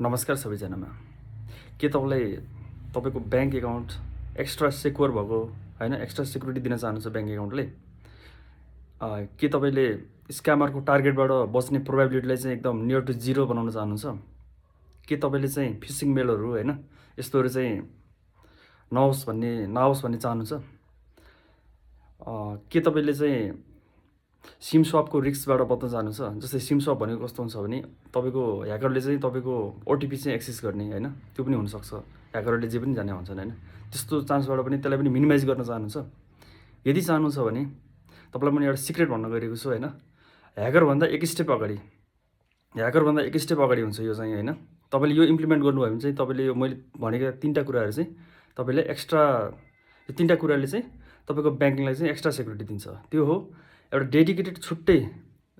नमस्कार सबैजनामा। के तपाईँलाई तपाईँको ब्याङ्क एकाउन्ट एक्स्ट्रा सेक्योर भएको होइन, एक्स्ट्रा सेक्युरिटी दिन चाहनुहुन्छ ब्याङ्क एकाउन्टले? के तपाईँले स्क्यामरको टार्गेटबाट बच्ने प्रोबेबिलिटीलाई चाहिँ एकदम नियर टु जिरो बनाउन चाहनुहुन्छ? के तपाईँले चाहिँ फिसिङ मेलहरू होइन यस्तोहरू चाहिँ नहोस् भन्ने चाहनुहुन्छ? के तपाईँले चाहिँ सिम स्वपको रिस्कबाट बच्न चाहनुहुन्छ? जस्तै सिम स्वप भनेको कस्तो हुन्छ भने तपाईँको ह्याकरले चाहिँ तपाईँको ओटिपी चाहिँ एक्सेस गर्ने होइन, त्यो पनि हुनसक्छ। ह्याकरहरूले जे पनि जाने भन्छन् होइन, त्यस्तो चान्सबाट पनि त्यसलाई पनि मिनिमाइज गर्न चाहनुहुन्छ? यदि चाहनुहुन्छ भने तपाईँलाई मैले एउटा सिक्रेट भन्न गइरहेको छु होइन। ह्याकरभन्दा एक स्टेप अगाडि हुन्छ यो चाहिँ होइन। तपाईँले यो इम्प्लिमेन्ट गर्नुभयो भने चाहिँ तपाईँले यो मैले भनेका 3टा कुराहरू चाहिँ तपाईँले एक्स्ट्रा, यो 3टा कुराले चाहिँ तपाईँको ब्याङ्किङलाई चाहिँ एक्स्ट्रा सेक्युरिटी दिन्छ। त्यो हो एउटा डेडिकेटेड छुट्टै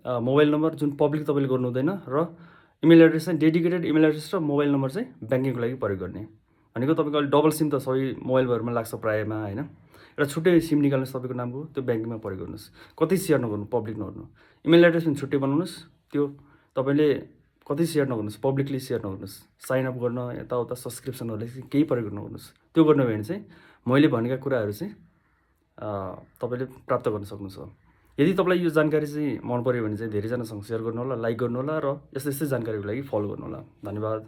मोबाइल नम्बर जुन पब्लिक तपाईँले गर्नु हुँदैन, र इमेल एड्रेस चाहिँ डेडिकेटेड इमेल एड्रेस र मोबाइल नम्बर चाहिँ ब्याङ्किङको लागि प्रयोग गर्ने भनेको तपाईँको अहिले डबल सिम त सबै मोबाइलहरूमा लाग्छ प्रायःमा होइन। एउटा छुट्टै सिम निकाल्नुहोस् तपाईँको नामको, त्यो ब्याङ्किङमा प्रयोग गर्नुहोस्। कतै सेयर नगर्नु, पब्लिक नगर्नु। इमेल एड्रेस पनि छुट्टै बनाउनुहोस्, त्यो तपाईँले कतै सेयर नगर्नुहोस्, पब्लिकली सेयर नगर्नुहोस्। साइन अप गर्न यताउता सब्सक्रिप्सनहरूले चाहिँ केही प्रयोग नगर्नुहोस्। त्यो गर्नुभयो भने चाहिँ मैले भनेका कुराहरू चाहिँ तपाईँले प्राप्त गर्न सक्नुहुन्छ। यदि तपाईँलाई यो जानकारी चाहिँ मन पऱ्यो भने चाहिँ धेरैजनासँग सेयर गर्नुहोला, लाइक गर्नुहोला, र यस्तै जानकारीको लागि फलो गर्नुहोला। धन्यवाद।